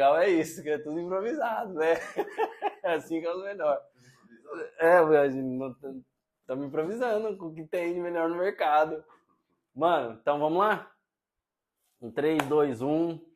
legal é isso, que é tudo improvisado, né? É assim que é o melhor. A gente estamos improvisando com o que tem de melhor no mercado. Mano, então vamos lá? Em 3, 2, 1.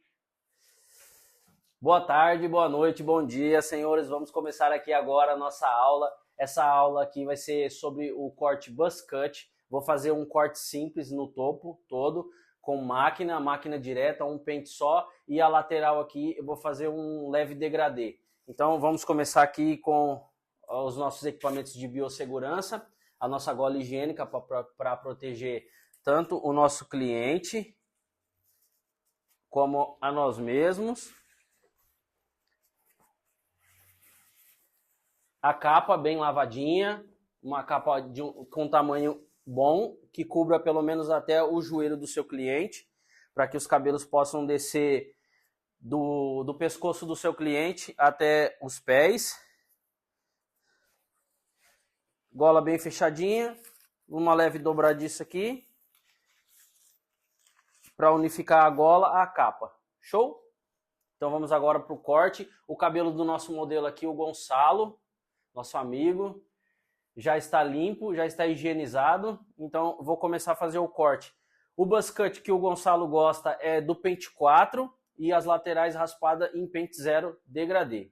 Boa tarde, boa noite, bom dia, senhores. Vamos começar aqui agora a nossa aula. Essa aula aqui vai ser sobre o corte buzz cut. Vou fazer um corte simples no topo todo, com máquina direta, um pente só, e a lateral aqui eu vou fazer um leve degradê. Então vamos começar aqui com os nossos equipamentos de biossegurança, a nossa gola higiênica para proteger tanto o nosso cliente como a nós mesmos. A capa bem lavadinha, uma capa com tamanho bom, que cubra pelo menos até o joelho do seu cliente, para que os cabelos possam descer do pescoço do seu cliente até os pés. Gola bem fechadinha, uma leve dobradiça aqui, para unificar a gola à capa. Show? Então vamos agora para o corte. O cabelo do nosso modelo aqui, o Gonçalo, nosso amigo, já está limpo, já está higienizado, então vou começar a fazer o corte. O buzz cut que o Gonçalo gosta é do pente 4 e as laterais raspadas em pente 0 degradê.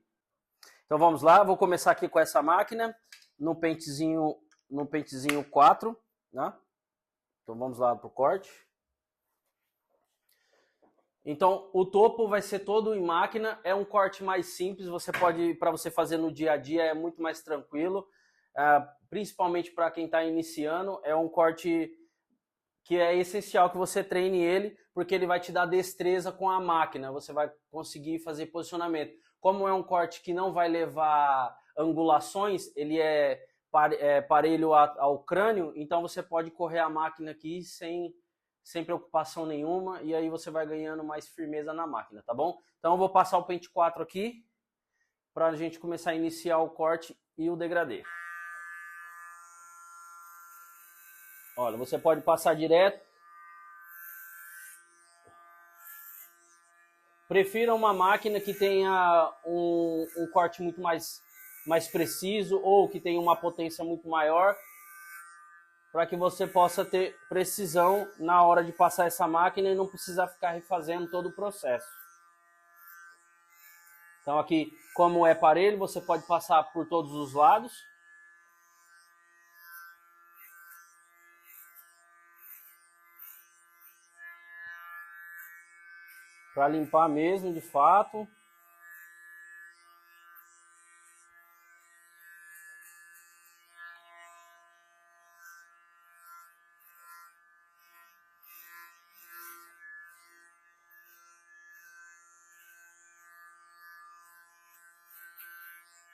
Então vamos lá, vou começar aqui com essa máquina, no pentezinho 4, né? Então vamos lá para o corte. Então o topo vai ser todo em máquina, é um corte mais simples, para você fazer no dia a dia é muito mais tranquilo, principalmente para quem está iniciando, é um corte que é essencial que você treine ele, porque ele vai te dar destreza com a máquina, você vai conseguir fazer posicionamento. Como é um corte que não vai levar angulações, ele é parelho ao crânio, então você pode correr a máquina aqui sem preocupação nenhuma, e aí você vai ganhando mais firmeza na máquina, tá bom? Então eu vou passar o pente 4 aqui, para a gente começar a iniciar o corte e o degradê. Olha, você pode passar direto. Prefira uma máquina que tenha um corte muito mais preciso, ou que tenha uma potência muito maior, para que você possa ter precisão na hora de passar essa máquina e não precisar ficar refazendo todo o processo. Então aqui, como é parelho, você pode passar por todos os lados. Para limpar mesmo, de fato.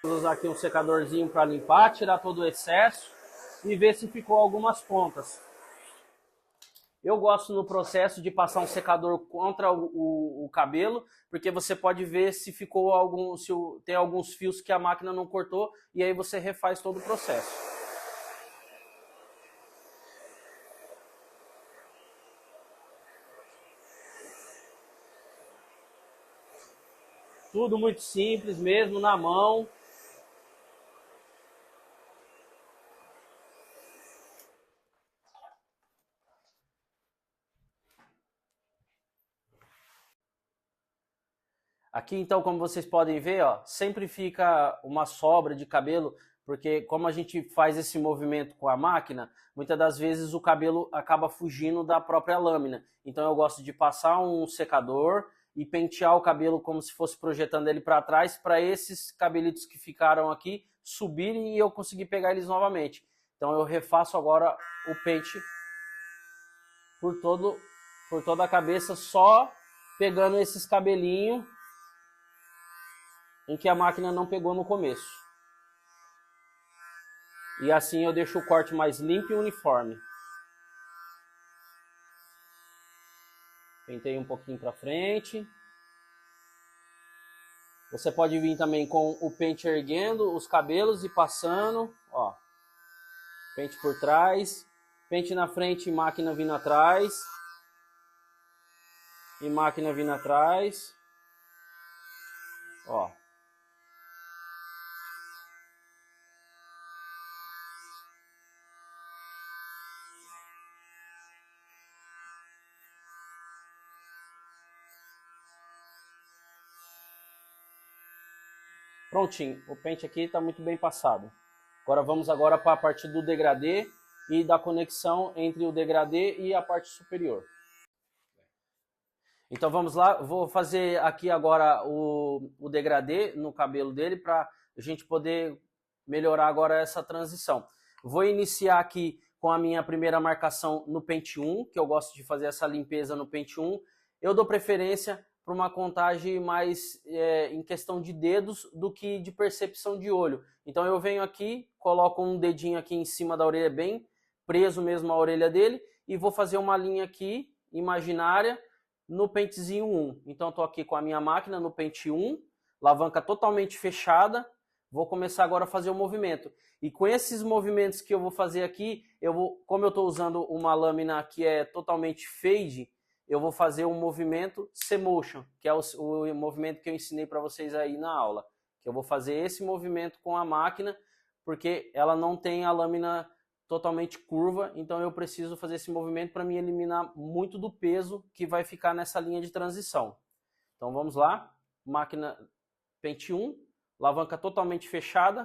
Vou usar aqui um secadorzinho para limpar, tirar todo o excesso e ver se ficou algumas pontas. Eu gosto no processo de passar um secador contra o cabelo, porque você pode ver se ficou se tem alguns fios que a máquina não cortou, e aí você refaz todo o processo. Tudo muito simples mesmo, na mão. Aqui então, como vocês podem ver, ó, sempre fica uma sobra de cabelo, porque como a gente faz esse movimento com a máquina, muitas das vezes o cabelo acaba fugindo da própria lâmina. Então eu gosto de passar um secador e pentear o cabelo como se fosse projetando ele para trás, para esses cabelitos que ficaram aqui subirem e eu conseguir pegar eles novamente. Então eu refaço agora o pente por toda a cabeça, só pegando esses cabelinhos em que a máquina não pegou no começo. E assim eu deixo o corte mais limpo e uniforme. Pentei um pouquinho para frente. Você pode vir também com o pente erguendo os cabelos e passando, ó. Pente por trás, pente na frente e máquina vindo atrás. E máquina vindo atrás. Ó. Prontinho, o pente aqui está muito bem passado. Agora vamos para a parte do degradê e da conexão entre o degradê e a parte superior. Então vamos lá, vou fazer aqui agora o degradê no cabelo dele para a gente poder melhorar agora essa transição. Vou iniciar aqui com a minha primeira marcação no pente 1, que eu gosto de fazer essa limpeza no pente 1. Eu dou preferência para uma contagem mais em questão de dedos do que de percepção de olho. Então eu venho aqui, coloco um dedinho aqui em cima da orelha, bem preso mesmo a orelha dele, e vou fazer uma linha aqui, imaginária, no pentezinho 1. Então estou aqui com a minha máquina no pente 1, alavanca totalmente fechada, vou começar agora a fazer o movimento. E com esses movimentos que eu vou fazer aqui, como eu estou usando uma lâmina que é totalmente fade, eu vou fazer um movimento C-Motion, que é o movimento que eu ensinei para vocês aí na aula. Que eu vou fazer esse movimento com a máquina, porque ela não tem a lâmina totalmente curva, então eu preciso fazer esse movimento para me eliminar muito do peso que vai ficar nessa linha de transição. Então vamos lá, máquina pente 1, alavanca totalmente fechada,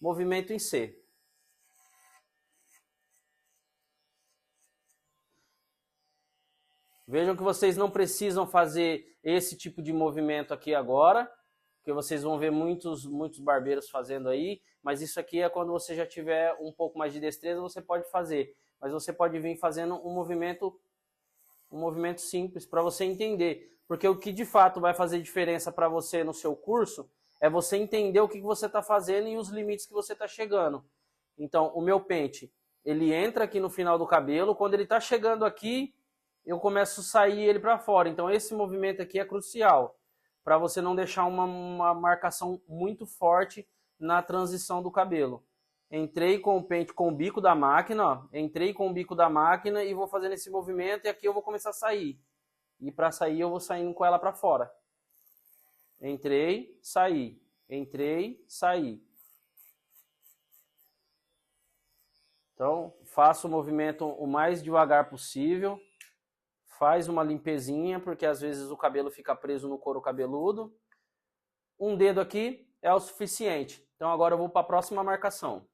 movimento em C. Vejam que vocês não precisam fazer esse tipo de movimento aqui agora, que vocês vão ver muitos barbeiros fazendo aí, mas isso aqui é quando você já tiver um pouco mais de destreza, você pode fazer. Mas você pode vir fazendo um movimento simples para você entender. Porque o que de fato vai fazer diferença para você no seu curso é você entender o que você está fazendo e os limites que você está chegando. Então, o meu pente, ele entra aqui no final do cabelo, quando ele está chegando aqui, eu começo a sair ele para fora. Então esse movimento aqui é crucial, para você não deixar uma marcação muito forte na transição do cabelo. Entrei com o pente com o bico da máquina, ó. Entrei com o bico da máquina e vou fazendo esse movimento e aqui eu vou começar a sair. E para sair eu vou saindo com ela para fora. Entrei, saí. Entrei, saí. Então faço o movimento o mais devagar possível. Faz uma limpezinha, porque às vezes o cabelo fica preso no couro cabeludo. Um dedo aqui é o suficiente. Então agora eu vou para a próxima marcação.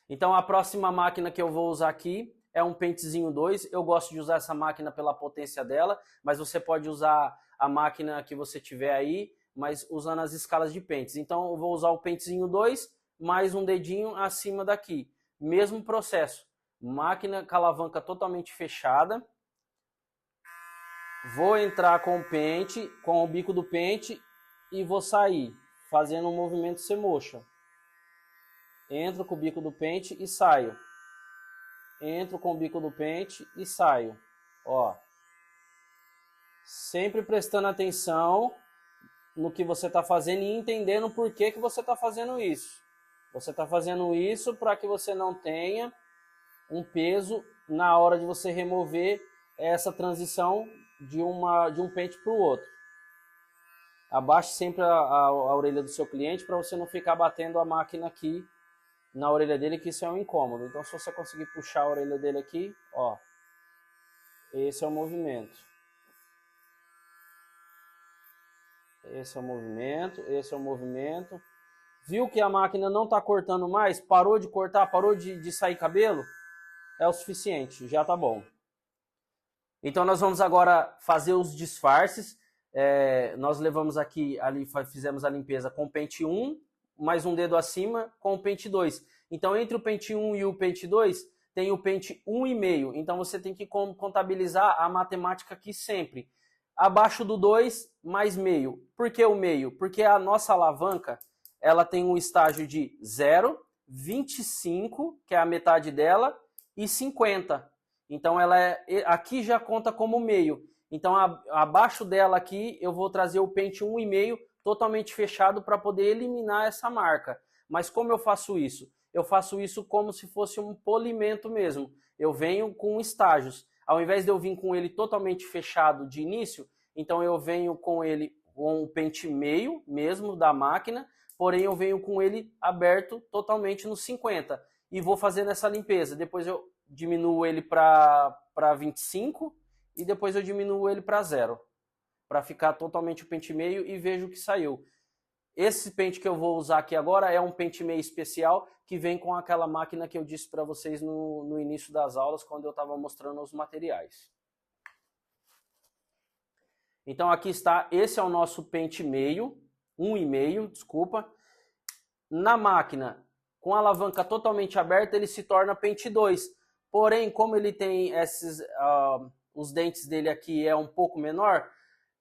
Então a próxima máquina que eu vou usar aqui é um pentezinho 2. Eu gosto de usar essa máquina pela potência dela, mas você pode usar a máquina que você tiver aí, mas usando as escalas de pentes. Então eu vou usar o pentezinho 2, mais um dedinho acima daqui. Mesmo processo. Máquina com a alavanca totalmente fechada. Vou entrar com o pente, com o bico do pente e vou sair, fazendo um movimento C-Motion. Entro com o bico do pente e saio. Entro com o bico do pente e saio. Ó. Sempre prestando atenção no que você está fazendo e entendendo por que você está fazendo isso. Você está fazendo isso para que você não tenha um peso na hora de você remover essa transição de um pente para o outro. Abaixe sempre a orelha do seu cliente para você não ficar batendo a máquina aqui na orelha dele, que isso é um incômodo. Então se você conseguir puxar a orelha dele aqui, ó, esse é o movimento. Esse é o movimento, esse é o movimento. Viu que a máquina não está cortando mais? Parou de cortar, parou de sair cabelo? É o suficiente, já tá bom. Então nós vamos agora fazer os disfarces. Nós levamos aqui, fizemos a limpeza com o pente 1, mais um dedo acima com o pente 2. Então entre o pente 1 e o pente 2 tem o pente 1,5. Então você tem que contabilizar a matemática aqui sempre. Abaixo do 2, mais meio. Por que o meio? Porque a nossa alavanca ela tem um estágio de 0, 25, que é a metade dela, e 50. Então ela aqui já conta como meio. Então abaixo dela aqui eu vou trazer o pente 1,5 totalmente fechado para poder eliminar essa marca. Mas como eu faço isso? Eu faço isso como se fosse um polimento mesmo. Eu venho com estágios. Ao invés de eu vir com ele totalmente fechado de início, então eu venho com ele com o pente meio mesmo da máquina, porém eu venho com ele aberto totalmente no 50 e vou fazendo essa limpeza. Depois eu diminuo ele para 25 e depois eu diminuo ele para 0, para ficar totalmente o pente meio e vejo o que saiu. Esse pente que eu vou usar aqui agora é um pente meio especial que vem com aquela máquina que eu disse para vocês no início das aulas, quando eu estava mostrando os materiais. Então aqui está, esse é o nosso pente meio, 1,5, desculpa. Na máquina, com a alavanca totalmente aberta, ele se torna pente 2. Porém, como ele tem os dentes dele aqui é um pouco menor,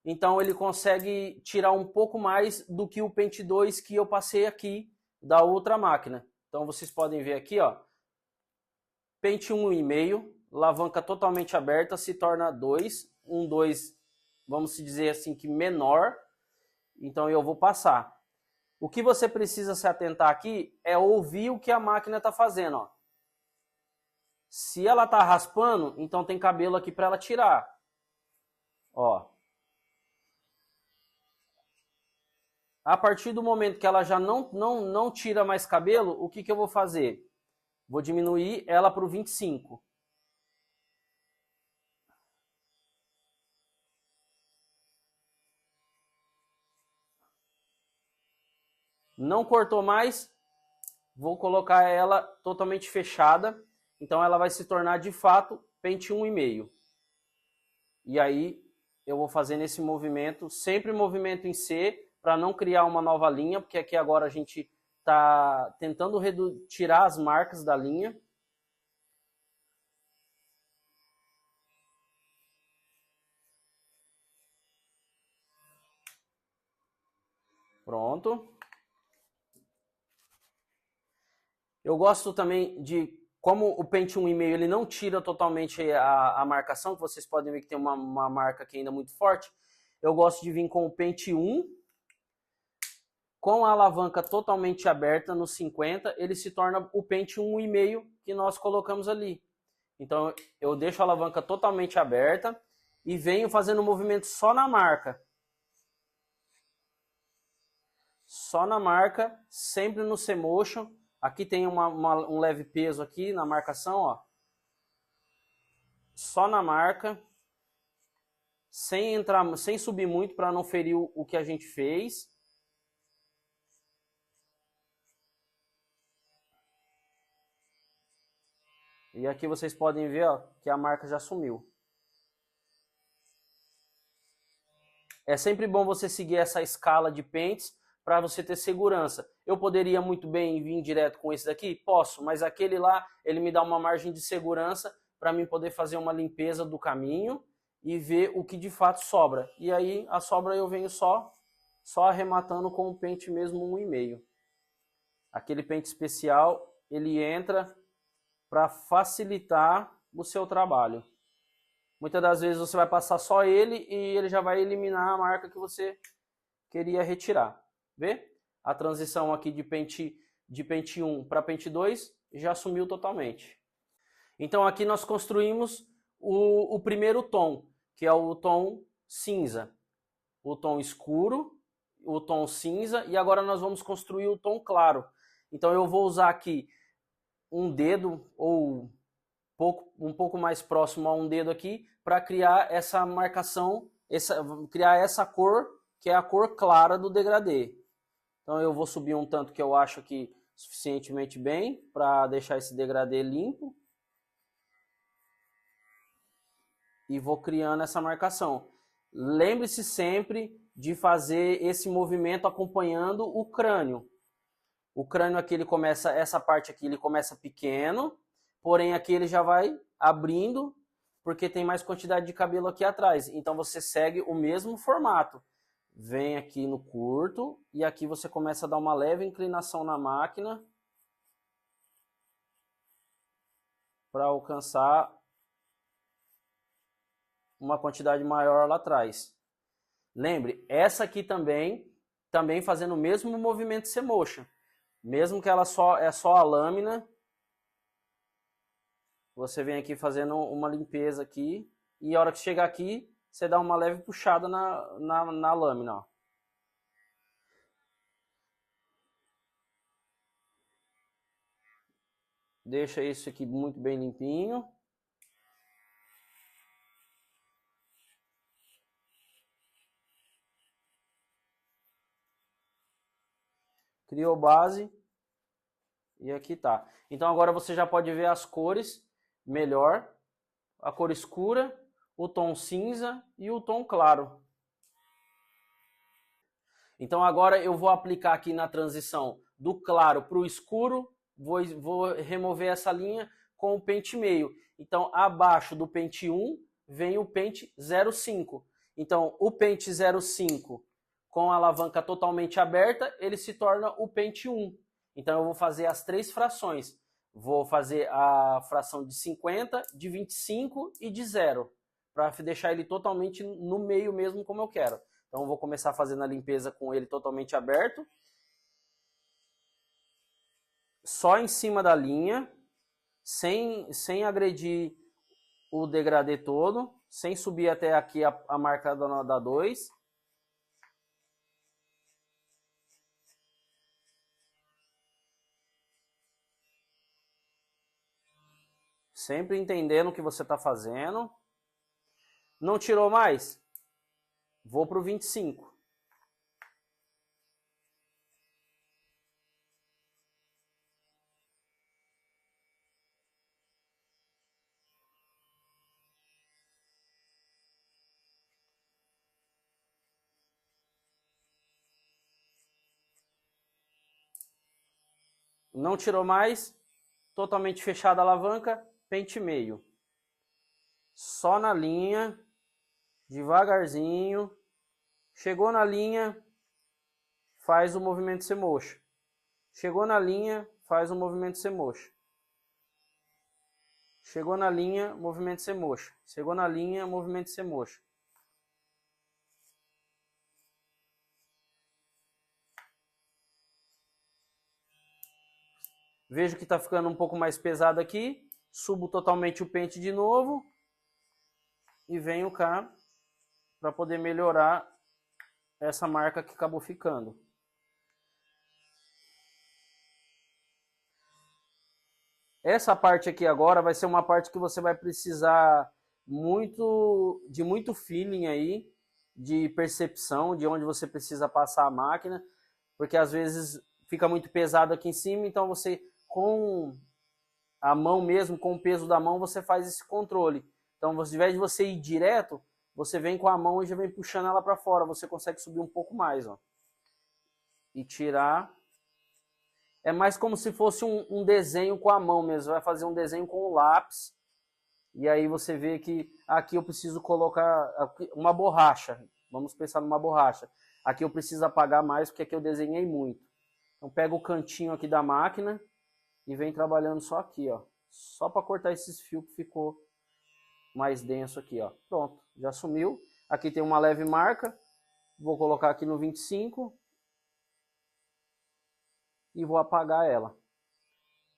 então ele consegue tirar um pouco mais do que o pente 2 que eu passei aqui da outra máquina. Então vocês podem ver aqui, ó, pente 1,5, alavanca totalmente aberta, se torna 2, 2, vamos dizer assim que menor. Então eu vou passar. O que você precisa se atentar aqui é ouvir o que a máquina está fazendo, ó. Se ela está raspando, então tem cabelo aqui para ela tirar. Ó. A partir do momento que ela já não tira mais cabelo, o que eu vou fazer? Vou diminuir ela para o 25. Não cortou mais, vou colocar ela totalmente fechada. Então ela vai se tornar de fato pente 1,5. E aí eu vou fazendo esse movimento, sempre movimento em C, para não criar uma nova linha, porque aqui agora a gente está tentando tirar as marcas da linha. Pronto. Eu gosto também de, como o pente 1,5 ele não tira totalmente a marcação, que vocês podem ver que tem uma marca aqui ainda muito forte, eu gosto de vir com o pente 1, com a alavanca totalmente aberta no 50, ele se torna o pente 1,5 que nós colocamos ali. Então eu deixo a alavanca totalmente aberta e venho fazendo o movimento só na marca. Só na marca, sempre no C-Motion. Aqui tem um leve peso aqui na marcação, ó. Só na marca, sem subir muito para não ferir o que a gente fez. E aqui vocês podem ver, ó, que a marca já sumiu. É sempre bom você seguir essa escala de pentes para você ter segurança. Eu poderia muito bem vir direto com esse daqui? Posso, mas aquele lá, ele me dá uma margem de segurança para mim poder fazer uma limpeza do caminho e ver o que de fato sobra. E aí a sobra eu venho só arrematando com o pente mesmo 1,5. Aquele pente especial, ele entra para facilitar o seu trabalho. Muitas das vezes você vai passar só ele e ele já vai eliminar a marca que você queria retirar. Vê? A transição aqui de pente 1 para pente 2 já sumiu totalmente. Então aqui nós construímos o primeiro tom, que é o tom cinza. O tom escuro, o tom cinza, e agora nós vamos construir o tom claro. Então eu vou usar aqui um dedo, ou um pouco mais próximo a um dedo aqui, para criar essa marcação, criar essa cor, que é a cor clara do degradê. Então eu vou subir um tanto que eu acho aqui suficientemente bem, para deixar esse degradê limpo. E vou criando essa marcação. Lembre-se sempre de fazer esse movimento acompanhando o crânio. O crânio aqui, ele começa, essa parte aqui, ele começa pequeno, porém aqui ele já vai abrindo, porque tem mais quantidade de cabelo aqui atrás. Então você segue o mesmo formato. Vem aqui no curto, e aqui você começa a dar uma leve inclinação na máquina, para alcançar uma quantidade maior lá atrás. Lembre, essa aqui também fazendo o mesmo movimento C-Motion. Mesmo que ela é só a lâmina, você vem aqui fazendo uma limpeza aqui, e a hora que chegar aqui, você dá uma leve puxada na lâmina, ó. Deixa isso aqui muito bem limpinho. Criou base. E aqui tá. Então agora você já pode ver as cores melhor. A cor escura, o tom cinza e o tom claro. Então agora eu vou aplicar aqui na transição do claro para o escuro. Vou remover essa linha com o pente meio. Então abaixo do pente 1 vem o pente 05. Então o pente 05 com a alavanca totalmente aberta, ele se torna o pente 1. Então eu vou fazer as três frações. Vou fazer a fração de 50, de 25 e de 0, para deixar ele totalmente no meio mesmo como eu quero. Então eu vou começar fazendo a limpeza com ele totalmente aberto. Só em cima da linha, sem agredir o degradê todo, sem subir até aqui a marca da 2. Sempre entendendo o que você está fazendo. Não tirou mais? Vou para o 25. Não tirou mais? Totalmente fechada a alavanca, pente meio. Só na linha, devagarzinho. Chegou na linha, faz o movimento ser mocho. Chegou na linha, faz o movimento ser mocho. Chegou na linha, movimento ser mocho. Chegou na linha, movimento ser mocho. Vejo que está ficando um pouco mais pesado aqui. Subo totalmente o pente de novo. E venho cá para poder melhorar essa marca que acabou ficando. Essa parte aqui agora vai ser uma parte que você vai precisar de muito feeling aí, de percepção, de onde você precisa passar a máquina, porque às vezes fica muito pesado aqui em cima, então você com a mão mesmo, com o peso da mão, você faz esse controle. Então, ao invés de você ir direto, você vem com a mão e já vem puxando ela para fora, você consegue subir um pouco mais, ó. E tirar. É mais como se fosse um desenho com a mão mesmo. Você vai fazer um desenho com o lápis. E aí você vê que aqui eu preciso colocar uma borracha. Vamos pensar numa borracha. Aqui eu preciso apagar mais porque aqui eu desenhei muito. Então pega o cantinho aqui da máquina e vem trabalhando só aqui, ó. Só para cortar esses fios que ficou mais denso aqui, ó. Pronto, já sumiu. Aqui tem uma leve marca. Vou colocar aqui no 25. E vou apagar ela.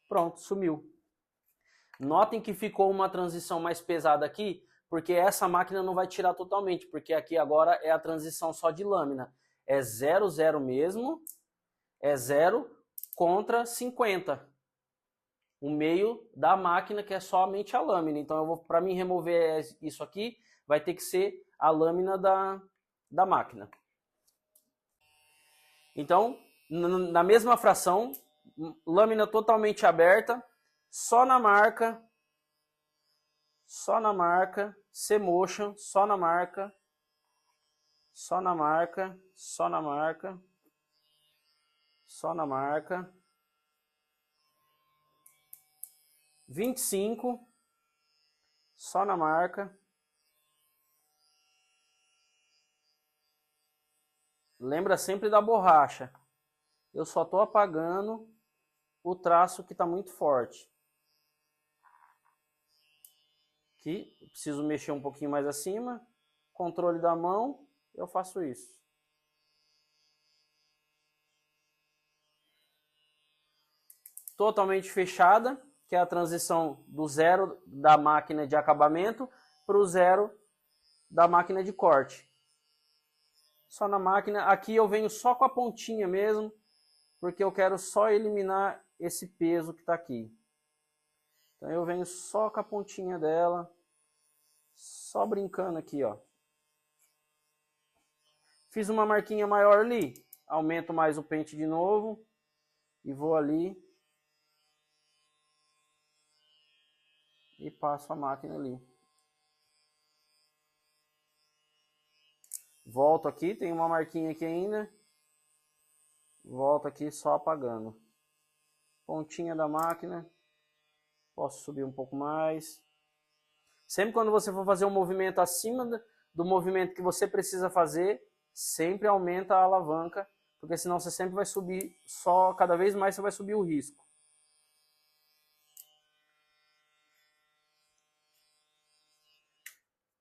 Pronto, sumiu. Notem que ficou uma transição mais pesada aqui, porque essa máquina não vai tirar totalmente, porque aqui agora é a transição só de lâmina. É 0, 0 mesmo, é 0 contra 50. O meio da máquina que é somente a lâmina. Então, eu vou, para mim remover isso aqui, vai ter que ser a lâmina da máquina. Então, na mesma fração, lâmina totalmente aberta, só na marca, C-motion, só na marca, só na marca, só na marca, só na marca, 25, só na marca. Lembra sempre da borracha. Eu só estou apagando o traço que está muito forte. Aqui, eu preciso mexer um pouquinho mais acima. Controle da mão, eu faço isso. Totalmente fechada, que é a transição do 0 da máquina de acabamento para o 0 da máquina de corte. Só na máquina. Aqui eu venho só com a pontinha mesmo, porque eu quero só eliminar esse peso que está aqui. Então eu venho só com a pontinha dela, só brincando aqui, ó. Fiz uma marquinha maior ali, aumento mais o pente de novo e vou ali e passo a máquina ali. Volto aqui, tem uma marquinha aqui ainda. Volto aqui só apagando. Pontinha da máquina. Posso subir um pouco mais. Sempre quando você for fazer um movimento acima do movimento que você precisa fazer, sempre aumenta a alavanca, porque senão você sempre vai subir, só cada vez mais você vai subir o risco.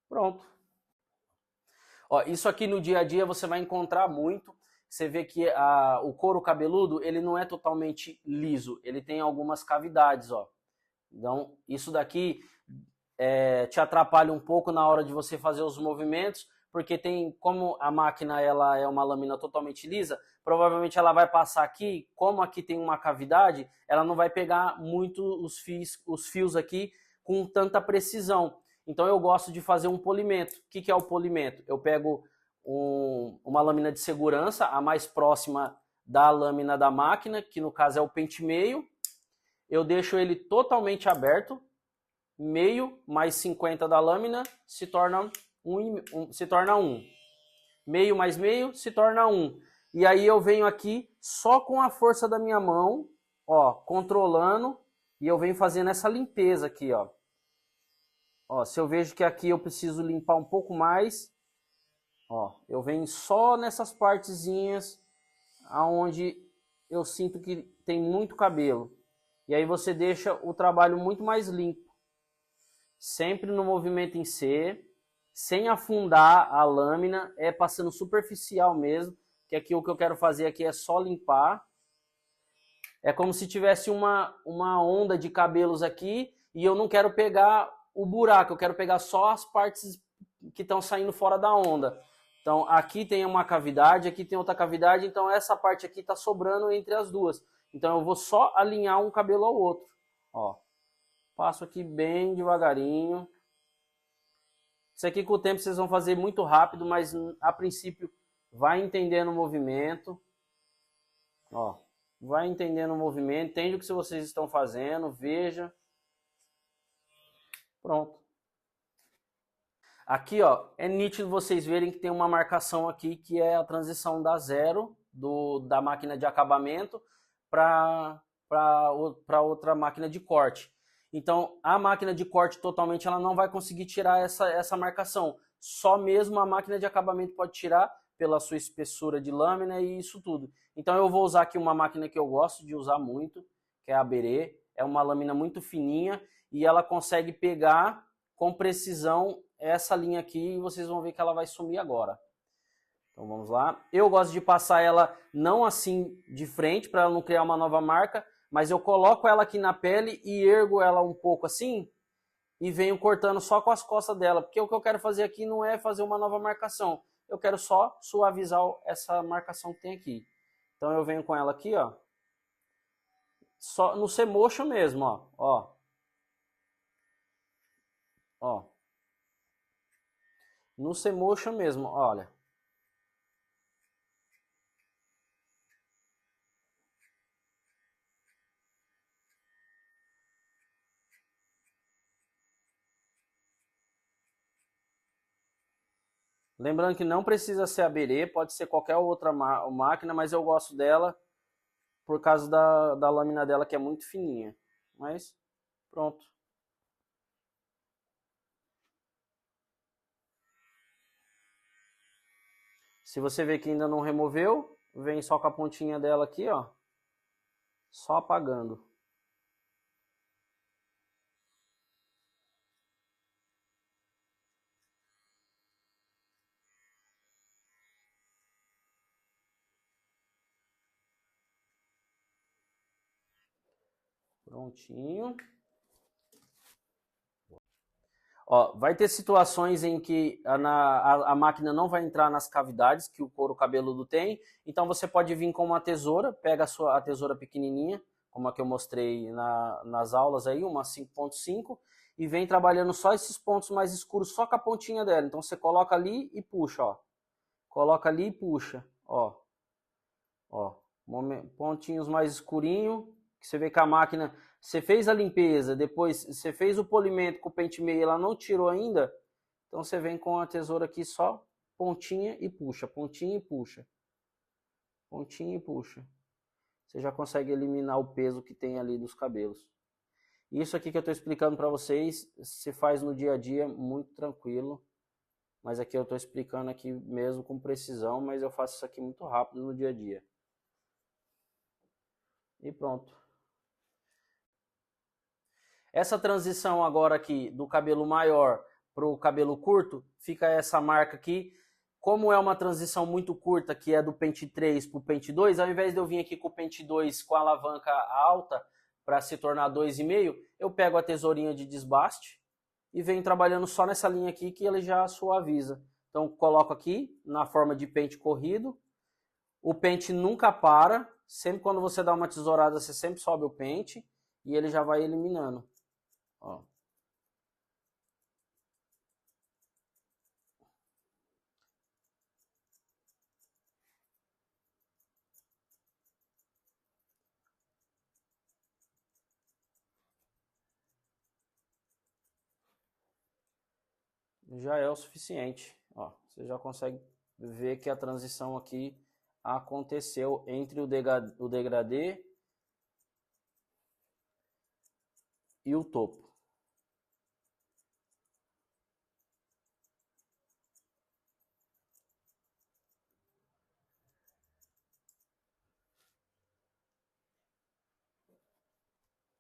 Pronto. Ó, isso aqui no dia a dia você vai encontrar muito. Você vê que o couro cabeludo, ele não é totalmente liso, ele tem algumas cavidades, ó. Então, isso daqui te atrapalha um pouco na hora de você fazer os movimentos, porque tem, como a máquina ela é uma lâmina totalmente lisa, provavelmente ela vai passar aqui, como aqui tem uma cavidade, ela não vai pegar muito os fios aqui com tanta precisão. Então eu gosto de fazer um polimento. O que é o polimento? Eu pego uma lâmina de segurança, a mais próxima da lâmina da máquina, que no caso é o pente meio. Eu deixo ele totalmente aberto, meio mais 50 da lâmina se torna 1. Meio mais meio se torna 1. E aí eu venho aqui só com a força da minha mão, ó, controlando, e eu venho fazendo essa limpeza aqui, ó. Ó, se eu vejo que aqui eu preciso limpar um pouco mais, ó, eu venho só nessas partezinhas aonde eu sinto que tem muito cabelo. E aí você deixa o trabalho muito mais limpo. Sempre no movimento em C, sem afundar a lâmina, passando superficial mesmo, que aqui o que eu quero fazer aqui é só limpar. É como se tivesse uma onda de cabelos aqui e eu não quero pegar o buraco, eu quero pegar só as partes que estão saindo fora da onda. Então aqui tem uma cavidade, aqui tem outra cavidade, então essa parte aqui está sobrando entre as duas. Então eu vou só alinhar um cabelo ao outro. Ó, passo aqui bem devagarinho. Isso aqui com o tempo vocês vão fazer muito rápido, mas a princípio vai entendendo o movimento. Ó, vai entendendo o movimento, entende o que vocês estão fazendo, veja. Pronto. Aqui, ó, é nítido vocês verem que tem uma marcação aqui que é a transição da zero da máquina de acabamento para outra máquina de corte. Então, a máquina de corte totalmente ela não vai conseguir tirar essa marcação. Só mesmo a máquina de acabamento pode tirar pela sua espessura de lâmina e isso tudo. Então, eu vou usar aqui uma máquina que eu gosto de usar muito, que é a Berê. É uma lâmina muito fininha e ela consegue pegar com precisão essa linha aqui e vocês vão ver que ela vai sumir agora. Então, vamos lá. Eu gosto de passar ela não assim de frente para ela não criar uma nova marca, mas eu coloco ela aqui na pele e ergo ela um pouco assim e venho cortando só com as costas dela, porque o que eu quero fazer aqui não é fazer uma nova marcação, eu quero só suavizar essa marcação que tem aqui. Então eu venho com ela aqui, ó, só no C-motion mesmo, ó, no C-motion mesmo, olha. Lembrando que não precisa ser a Berê, pode ser qualquer outra máquina, mas eu gosto dela por causa da lâmina dela que é muito fininha. Mas pronto. Se você vê que ainda não removeu, vem só com a pontinha dela aqui, ó. Só apagando. Prontinho. Ó, vai ter situações em que a máquina não vai entrar nas cavidades que o couro cabeludo tem, então você pode vir com uma tesoura, pega a tesoura pequenininha, como a que eu mostrei nas aulas aí, uma 5.5, e vem trabalhando só esses pontos mais escuros, só com a pontinha dela. Então você coloca ali e puxa, ó. Coloca ali e puxa, ó. Ó, pontinhos mais escurinho, que você vê que a máquina, você fez a limpeza, depois você fez o polimento com o pente meio, ela não tirou ainda, então você vem com a tesoura aqui só, pontinha e puxa, pontinha e puxa. Pontinha e puxa. Você já consegue eliminar o peso que tem ali dos cabelos. Isso aqui que eu estou explicando para vocês, se faz no dia a dia muito tranquilo. Mas aqui eu estou explicando aqui mesmo com precisão, mas eu faço isso aqui muito rápido no dia a dia. E pronto. Essa transição agora aqui do cabelo maior para o cabelo curto, fica essa marca aqui. Como é uma transição muito curta, que é do pente 3 para o pente 2, ao invés de eu vir aqui com o pente 2 com a alavanca alta para se tornar 2,5, eu pego a tesourinha de desbaste e venho trabalhando só nessa linha aqui que ele já suaviza. Então coloco aqui na forma de pente corrido. O pente nunca para, sempre quando você dá uma tesourada você sempre sobe o pente e ele já vai eliminando. Ó. Já é o suficiente. Ó, você já consegue ver que a transição aqui aconteceu entre o degradê e o topo.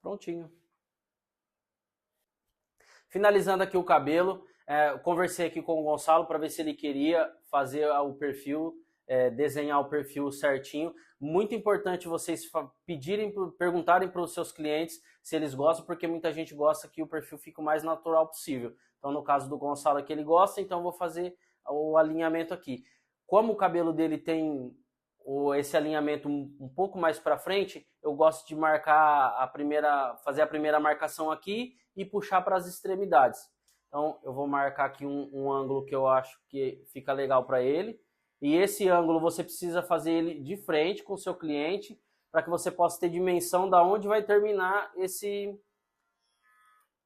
Prontinho. Finalizando aqui o cabelo, conversei aqui com o Gonçalo para ver se ele queria fazer o perfil, desenhar o perfil certinho. Muito importante vocês perguntarem para os seus clientes se eles gostam, porque muita gente gosta que o perfil fique o mais natural possível. Então, no caso do Gonçalo aqui, ele gosta, então eu vou fazer o alinhamento aqui. Como o cabelo dele tem esse alinhamento um pouco mais para frente, eu gosto de fazer a primeira marcação aqui e puxar para as extremidades. Então eu vou marcar aqui um ângulo que eu acho que fica legal para ele. E esse ângulo você precisa fazer ele de frente com o seu cliente para que você possa ter dimensão da onde vai terminar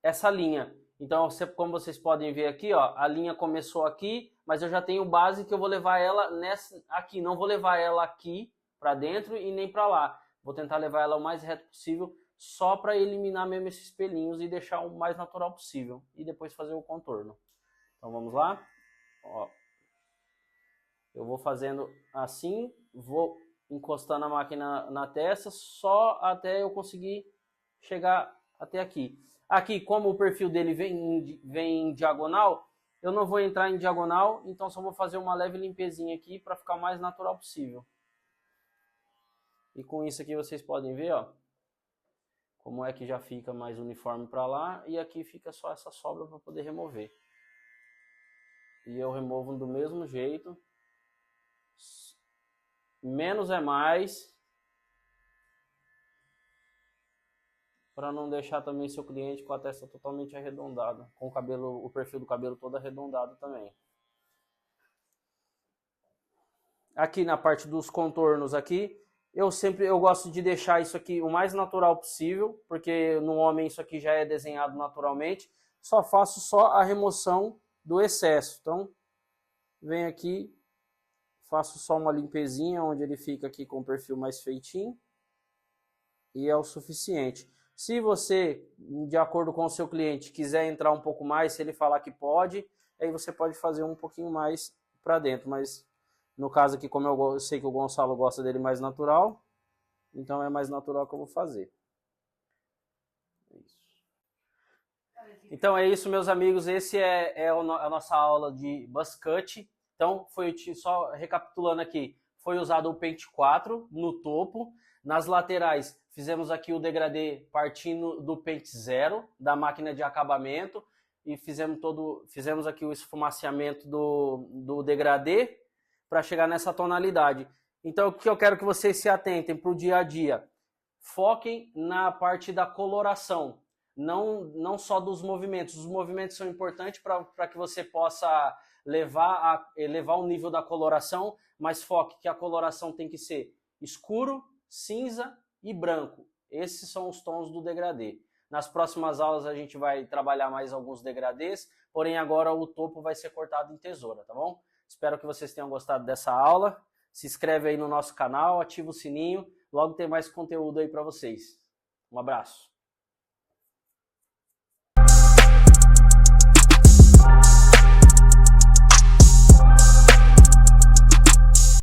essa linha. Então, como vocês podem ver aqui, ó, a linha começou aqui, mas eu já tenho base que eu vou levar ela aqui. Não vou levar ela aqui para dentro e nem para lá. Vou tentar levar ela o mais reto possível, só para eliminar mesmo esses pelinhos e deixar o mais natural possível. E depois fazer o contorno. Então vamos lá. Ó. Eu vou fazendo assim, vou encostando a máquina na testa, só até eu conseguir chegar até aqui. Aqui, como o perfil dele vem em diagonal, eu não vou entrar em diagonal, então só vou fazer uma leve limpezinha aqui para ficar o mais natural possível. E com isso aqui vocês podem ver, ó, como é que já fica mais uniforme para lá, e aqui fica só essa sobra para poder remover. E eu removo do mesmo jeito. Menos é mais, para não deixar também seu cliente com a testa totalmente arredondada, com o perfil do cabelo todo arredondado também. Aqui na parte dos contornos aqui, eu gosto de deixar isso aqui o mais natural possível, porque no homem isso aqui já é desenhado naturalmente. Só faço só a remoção do excesso. Então, venho aqui, faço só uma limpezinha onde ele fica aqui com o perfil mais feitinho. E é o suficiente. Se você, de acordo com o seu cliente, quiser entrar um pouco mais, se ele falar que pode, aí você pode fazer um pouquinho mais para dentro. Mas no caso aqui, como eu sei que o Gonçalo gosta dele mais natural, então é mais natural que eu vou fazer. Então é isso, meus amigos. Esse é a nossa aula de buzz cut. Então, só recapitulando aqui, foi usado o pente 4 no topo. Nas laterais, fizemos aqui o degradê partindo do pente 0, da máquina de acabamento. E fizemos aqui o esfumaciamento do degradê para chegar nessa tonalidade. Então, o que eu quero que vocês se atentem para o dia a dia? foquem na parte da coloração, não só dos movimentos. Os movimentos são importantes para que você possa elevar o nível da coloração, mas foque que a coloração tem que ser escuro, cinza e branco. Esses são os tons do degradê. Nas próximas aulas a gente vai trabalhar mais alguns degradês, porém agora o topo vai ser cortado em tesoura, tá bom? Espero que vocês tenham gostado dessa aula. Se inscreve aí no nosso canal, ativa o sininho, logo tem mais conteúdo aí para vocês. Um abraço.